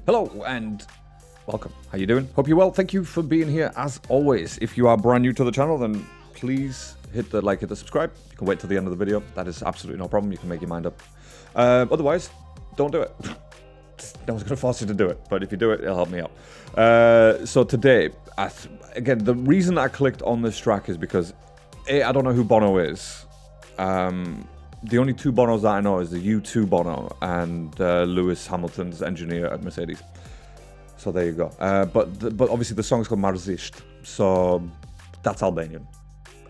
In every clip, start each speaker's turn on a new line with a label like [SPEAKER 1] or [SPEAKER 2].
[SPEAKER 1] Hello and welcome. How you doing? Hope you're well. Thank you for being here as always. If you are brand new to the channel, then please hit the like, hit the subscribe. You can wait till the end of the video. That is absolutely no problem. You can make your mind up. Otherwise, don't do it. No one's going to force you to do it, but if you do it, it'll help me out. So today, again, the reason I clicked on this track is because I don't know who Bono is. The only two Bonos that I know is the U2 Bono and Lewis Hamilton's engineer at Mercedes. So there you go. But obviously the song's called MARREZISHT, so that's Albanian.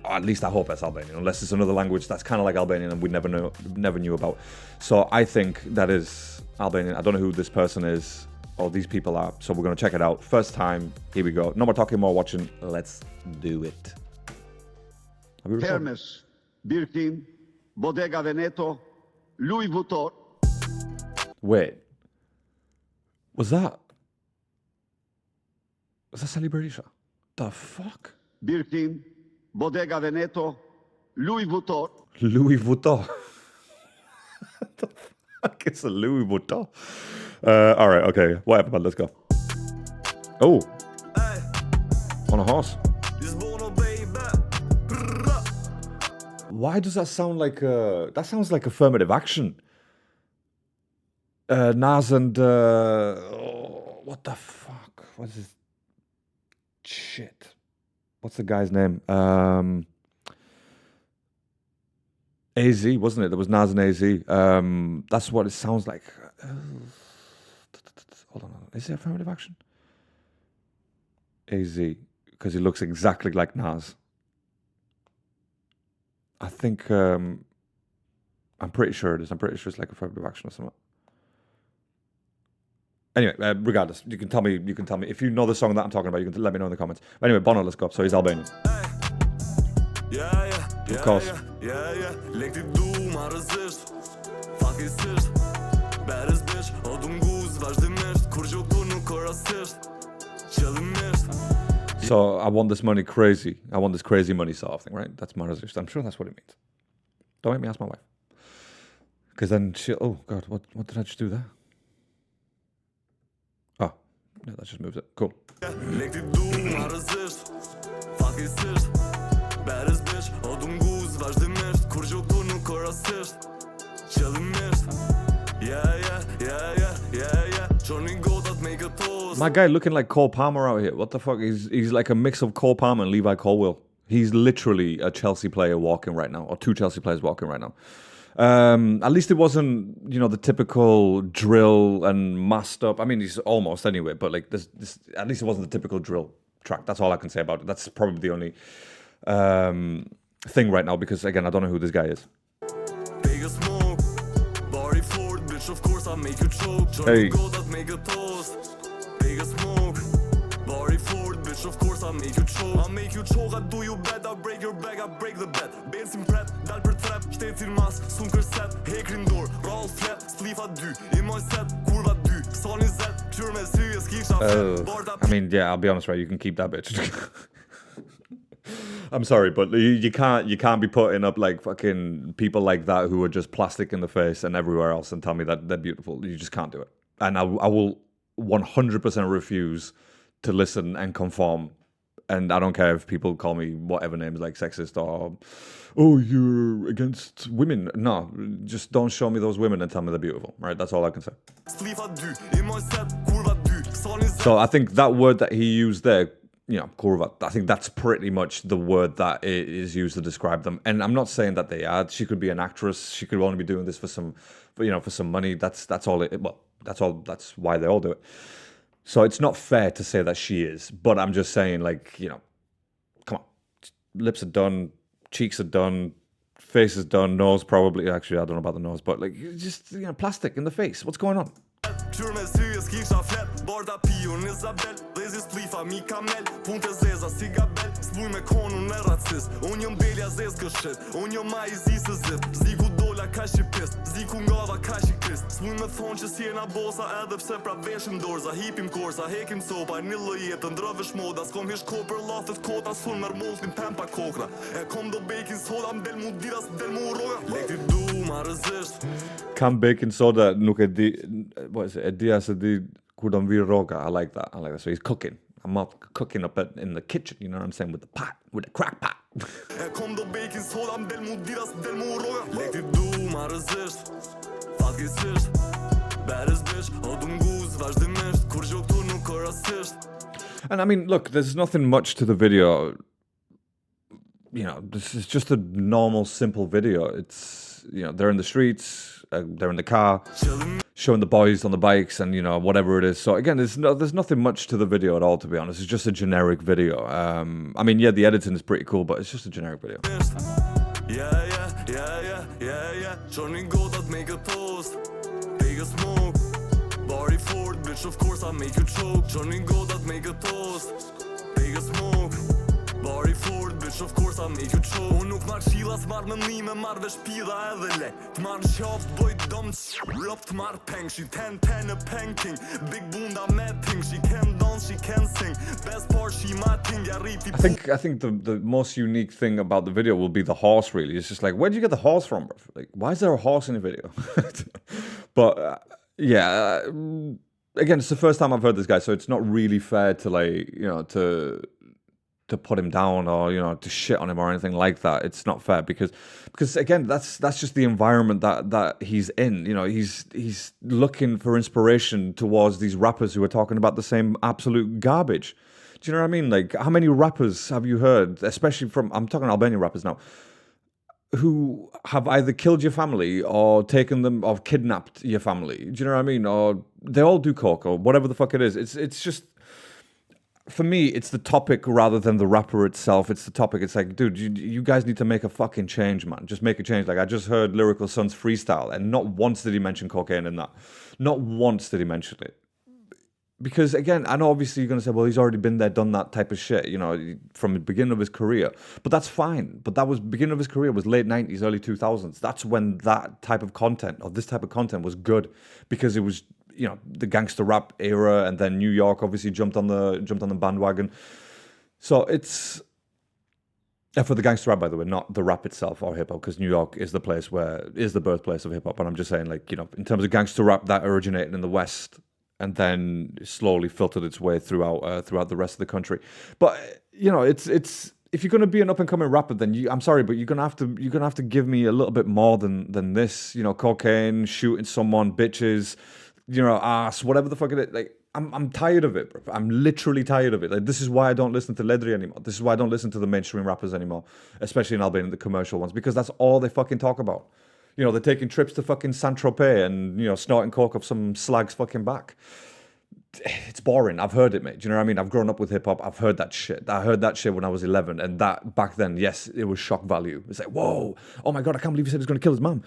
[SPEAKER 1] Or at least I hope that's Albanian, unless it's another language that's kind of like Albanian and we never knew about. So I think that is Albanian. I don't know who this person is or these people are, so we're going to check it out. First time, here we go. No more talking, more watching. Let's do it.
[SPEAKER 2] Hermes, Birkin, Bodega Veneto, Louis Vuitton.
[SPEAKER 1] Wait. Was that Sally Berisha? The fuck?
[SPEAKER 2] Birkin, Bodega Veneto, Louis Vuitton.
[SPEAKER 1] Louis Vuitton. What the fuck is a Louis Vuitton? Alright, okay. Whatever, man. Let's go. Oh. On a horse. Why does that sound like that sounds like affirmative action? Nas and what the fuck? What is this? Shit. What's the guy's name? AZ, wasn't it? There was Nas and AZ. That's what it sounds like. Hold on. Is it affirmative action? AZ, because he looks exactly like Nas. I think, I'm pretty sure it is. I'm pretty sure it's like affirmative action or something. Anyway, regardless, you can tell me, if you know the song that I'm talking about, you can let me know in the comments. But anyway, Bono, let's go. So he's Albanian. Of course. So I want this money crazy. I want this crazy money sort of thing, right? That's MARREZISHT. I'm sure that's what it means. Don't make me ask my wife. Because then she'll... Oh, God, what did I just do there? Oh, yeah, that just moves it. Cool. My guy looking like Cole Palmer out here. What the fuck? He's like a mix of Cole Palmer and Levi Colwill. He's literally a Chelsea player walking right now, or two Chelsea players walking right now. At least it wasn't, you know, the typical drill and masked up. I mean, he's almost anyway, but like this at least it wasn't the typical drill track. That's all I can say about it. That's probably the only thing right now, because again, I don't know who this guy is. Hey. Of course I make you choke. I make you choke, I do you bad, I break your back, I break the bed. Benzin prep, dal për trap, shtetin mas, sun kërset, hekrin dor, roll flat, splifa dy, I moj set, kurva dy, soni zet, pure me syjes, kisha I mean, yeah, I'll be honest, right, you can keep that bitch. I'm sorry, but you can't be putting up like fucking people like that who are just plastic in the face and everywhere else and tell me that they're beautiful. You just can't do it. And I will 100% refuse to listen and conform. And I don't care if people call me whatever names, like sexist or, oh, you're against women. No, just don't show me those women and tell me they're beautiful, right? That's all I can say. So I think that word that he used there, you know, kurva, I think that's pretty much the word that is used to describe them. And I'm not saying that they are. She could be an actress. She could only be doing this for some money. That's all it, well, that's why they all do it. So it's not fair to say that she is, but I'm just saying, like, you know, come on. Lips are done, cheeks are done, face is done, nose probably. Actually, I don't know about the nose, but like, just, you know, plastic in the face. What's going on? Pure me syjes kisha flet, barda pion Isabel, rezis plifa mi kamel, punte zeza si gabel, s'buj me konun me racist, unë jom delja zez këshit, unë jom ma I zisë zip, ziku dola ka shqipist, ziku ngava ka shqipist, s'buj me thonë që si e na bosa edhe pse pra veshim dorza, hipim korsa, hekim sopa, një lëjetë, ndrëve shmoda, s'kom hish ko për lafet kota, sun mër multin pempa kokra, e kom do baking soda, m'del mu diras, m'del mu roga, lekti du, MARREZISHT. Kam baking soda, nuk e di, what is it? E dia se di Kudon viroga. I like that. I like that. So he's cooking. I'm not cooking up in the kitchen, you know what I'm saying, with the pot, with the crack pot. And I mean, look, there's nothing much to the video. You know, this is just a normal, simple video. It's, you know, they're in the streets, they're in the car, showing the boys on the bikes and, you know, whatever it is. So again, there's nothing much to the video at all, to be honest. It's just a generic video. I mean, yeah, the editing is pretty cool, but it's just a generic video. Johnny go that make a toast, take a smoke, body forward, bitch, of course I make you choke. Johnny go that make a toast, take a smoke, body forward, bitch, of course I make you choke. Unë nuk marrë shila, s'marrë mëndime, marrë vesh pida edhe le. T'marrë shaft, bojt dom, rëp t'marrë peng. She 10-10 a peng king, big bunda me ting. She can dance, she can sing, best part she my ting. I think the most unique thing about the video will be the horse, really. It's just like, where'd you get the horse from, bro? Like, why is there a horse in the video? But, yeah, again, it's the first time I've heard this guy, so it's not really fair to, like, you know, to put him down or, you know, to shit on him or anything like that. It's not fair because again, that's just the environment that he's in. You know, he's looking for inspiration towards these rappers who are talking about the same absolute garbage. Do you know what I mean? Like, how many rappers have you heard, especially from, I'm talking Albanian rappers now, who have either killed your family or taken them or kidnapped your family? Do you know what I mean? Or they all do coke or whatever the fuck it is. It's just, for me, it's the topic rather than the rapper itself. It's the topic. It's like, dude, you guys need to make a fucking change, man. Just make a change. Like, I just heard Lyrical Son's freestyle, and not once did he mention cocaine in that. Not once did he mention it. Because, again, I know obviously you're going to say, well, he's already been there, done that type of shit, you know, from the beginning of his career. But that's fine. But that was, beginning of his career was late 90s, early 2000s. That's when that type of content, or this type of content, was good. Because it was, you know, the gangster rap era, and then New York obviously jumped on the bandwagon. So it's, for the gangster rap, by the way, not the rap itself or hip hop, because New York is the birthplace of hip hop. And I'm just saying, like, you know, in terms of gangster rap, that originated in the West and then slowly filtered its way throughout the rest of the country. But, you know, it's if you're gonna be an up and coming rapper, then I'm sorry, but you're gonna have to give me a little bit more than this. You know, cocaine, shooting someone, bitches, you know, ass, whatever the fuck it is. Like, I'm tired of it, bro. I'm literally tired of it. Like, this is why I don't listen to Ledri anymore. This is why I don't listen to the mainstream rappers anymore, especially in Albania, the commercial ones, because that's all they fucking talk about. You know, they're taking trips to fucking Saint-Tropez and, you know, snorting coke off some slag's fucking back. It's boring. I've heard it, mate. Do you know what I mean? I've grown up with hip hop. I've heard that shit. I heard that shit when I was 11, and that back then, yes, it was shock value. It's like, whoa, oh my God, I can't believe he said he's going to kill his mom.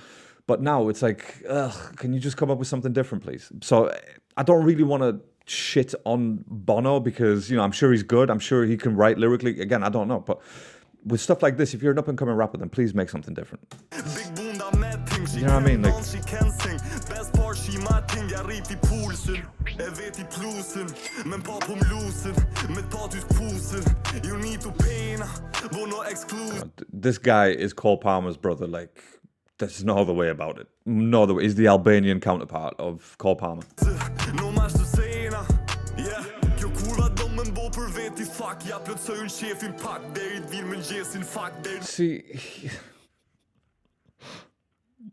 [SPEAKER 1] But now it's like, ugh, can you just come up with something different, please? So I don't really want to shit on Bono because, you know, I'm sure he's good. I'm sure he can write lyrically. Again, I don't know. But with stuff like this, if you're an up-and-coming rapper, then please make something different. You know what I mean? Like, this guy is Cole Palmer's brother. Like, there's no other way about it. No other way. He's the Albanian counterpart of Cole Palmer. See,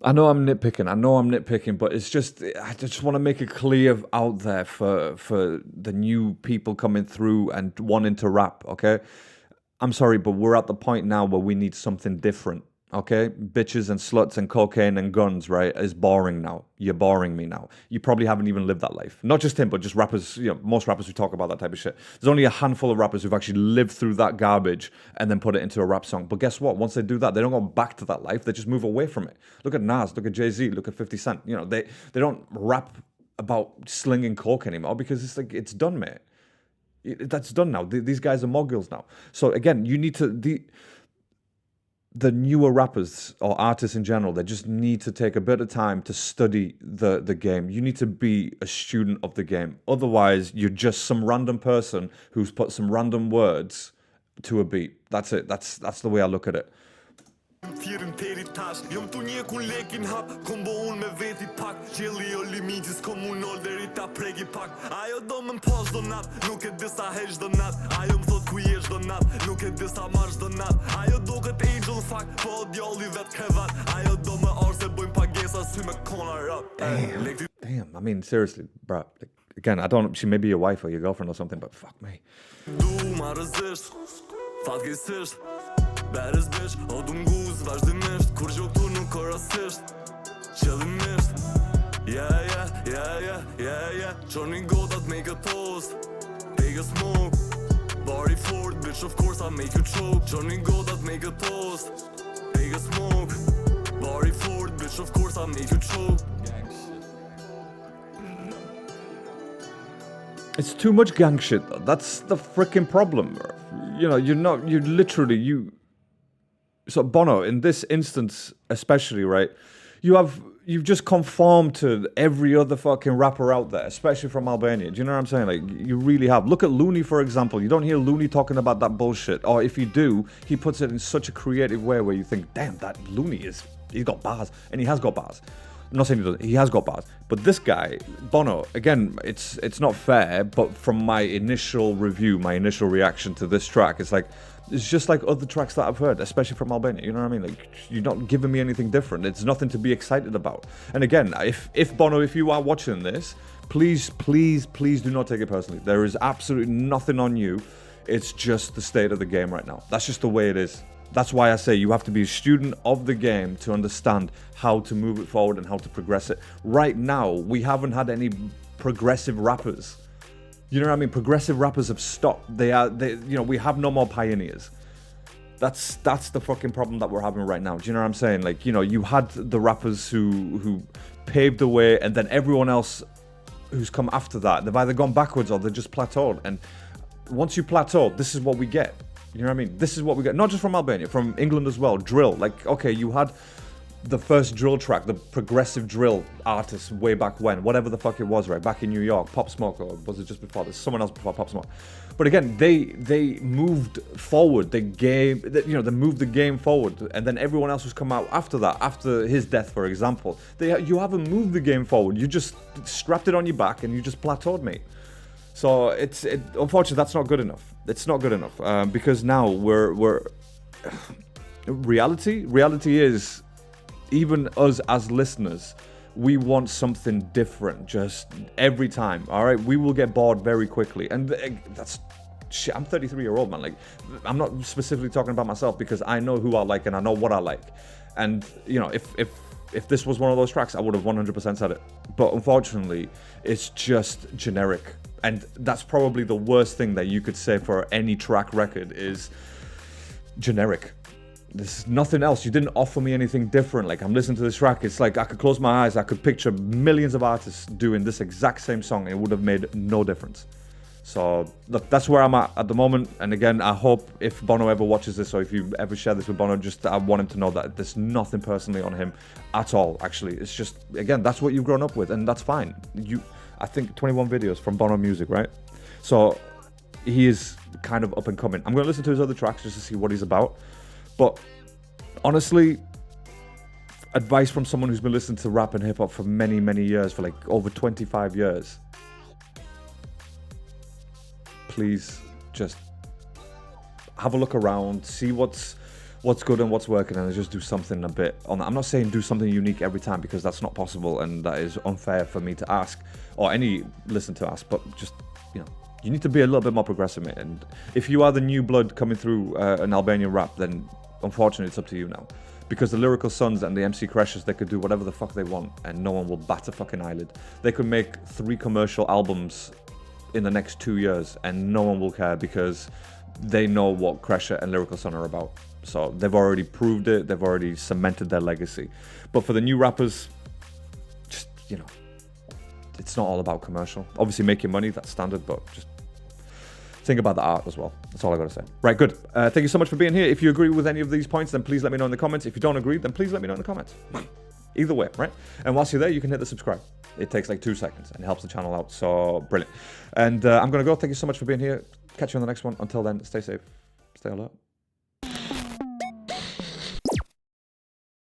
[SPEAKER 1] I know I'm nitpicking, but it's just, I just want to make it clear out there for the new people coming through and wanting to rap, okay? I'm sorry, but we're at the point now where we need something different, okay? Bitches and sluts and cocaine and guns, right, is boring now. You're boring me now. You probably haven't even lived that life. Not just him, but just rappers, you know, most rappers who talk about that type of shit. There's only a handful of rappers who've actually lived through that garbage and then put it into a rap song. But guess what? Once they do that, they don't go back to that life. They just move away from it. Look at Nas, look at Jay-Z, look at 50 Cent. You know, they don't rap about slinging coke anymore because it's like, it's done, mate. That's done now. These guys are moguls now. So again, you need to, the newer rappers or artists in general, they just need to take a bit of time to study the game. You need to be a student of the game. Otherwise, you're just some random person who's put some random words to a beat. That's it. That's the way I look at it.
[SPEAKER 3] Thirën teri tash Jom tu një kun lekin hap Kom bo unë me veti pak Qeli o limitis kom unë ol deri ta pregi pak Ajo do më m'pos do nat Nuk e disa hesh do nat Ajo m'thot ku jesh do nat Nuk e disa marsh do nat Ajo do kët angel fuck Po djolli vet krevat Ajo do më orë se bojmë pagesa Sy me kona rap
[SPEAKER 1] Damn, I mean, seriously, bro. Like, again, I don't. She may be your wife or your girlfriend or something, but fuck me.
[SPEAKER 3] Du marrëzisht Fatkeqësisht Beres bitch O du m'guz vazhdimisht Kur gjo këtu nuk o rasisht Qëllimisht Yeah Qoni gotat make a toast Take a smoke Body Ford bitch of course I make you choke Qoni gotat make a toast Take a smoke Body Ford bitch of course I make you choke
[SPEAKER 1] It's too much gang shit, though. That's the freaking problem. You know, So Bono, in this instance especially, right? You've just conformed to every other fucking rapper out there, especially from Albania. Do you know what I'm saying? Like, you really have. Look at Looney, for example. You don't hear Looney talking about that bullshit. Or if you do, he puts it in such a creative way where you think, damn, that Looney he's got bars. And he has got bars. I'm not saying he doesn't. He has got bars. But this guy, Bono, again, it's not fair, but from my initial review, my initial reaction to this track, it's just like other tracks that I've heard, especially from Albania. You know what I mean? Like, you're not giving me anything different. It's nothing to be excited about. And again, if Bono, if you are watching this, please do not take it personally. There is absolutely nothing on you. It's just the state of the game right now. That's just the way it is. That's why I say you have to be a student of the game to understand how to move it forward and how to progress it. Right now, we haven't had any progressive rappers. You know what I mean? Progressive rappers have stopped. We have no more pioneers. That's the fucking problem that we're having right now. Do you know what I'm saying? Like, you know, you had the rappers who paved the way, and then everyone else who's come after that, they've either gone backwards or they're just plateaued. And once you plateau, this is what we get. You know what I mean? This is what we get. Not just from Albania, from England as well. Drill. Like, okay, you had the first drill track, the progressive drill artist way back when, whatever the fuck it was, right? Back in New York, Pop Smoke, or was it just before? There's someone else before Pop Smoke. But again, they moved forward. They moved the game forward. And then everyone else who's come out after that, after his death, for example, you haven't moved the game forward. You just strapped it on your back and you just plateaued, mate. So unfortunately, that's not good enough. It's not good enough because now we're reality is, even us as listeners, we want something different just every time. All right, we will get bored very quickly, and that's shit. I'm 33-year-old, man. Like, I'm not specifically talking about myself because I know who I like and I know what I like. And you know, if this was one of those tracks, I would have 100% said it. But unfortunately, it's just generic. And that's probably the worst thing that you could say for any track record is generic. There's nothing else. You didn't offer me anything different. Like, I'm listening to this track. It's like I could close my eyes. I could picture millions of artists doing this exact same song. And it would have made no difference. So look, that's where I'm at the moment. And again, I hope if Bono ever watches this, or if you ever share this with Bono, I want him to know that there's nothing personally on him at all. Actually, it's just, again, that's what you've grown up with, and that's fine. I think 21 videos from Bono Music, right? So he is kind of up and coming. I'm going to listen to his other tracks just to see what he's about. But honestly, advice from someone who's been listening to rap and hip hop for many, many years, for like over 25 years. Please just have a look around, see what's good and what's working, and just do something a bit on that. I'm not saying do something unique every time, because that's not possible, and that is unfair for me to ask, or any listener to ask, but just, you know, you need to be a little bit more progressive, mate. And if you are the new blood coming through an Albanian rap, then unfortunately it's up to you now. Because the Lyrical Sons and the MC Crashes, they could do whatever the fuck they want, and no one will bat a fucking eyelid. They could make 3 commercial albums in the next 2 years, and no one will care, because they know what Crasher and Lyrical Son are about. So they've already proved it, they've already cemented their legacy. But for the new rappers, just, you know, it's not all about commercial. Obviously making money, that's standard, but just think about the art as well. That's all I got to say. Right, good. Thank you so much for being here. If you agree with any of these points, then please let me know in the comments. If you don't agree, then please let me know in the comments. Either way, right? And whilst you're there, you can hit the subscribe. It takes like 2 seconds and helps the channel out. So brilliant. And I'm going to go. Thank you so much for being here. Catch you on the next one. Until then, stay safe, stay alert.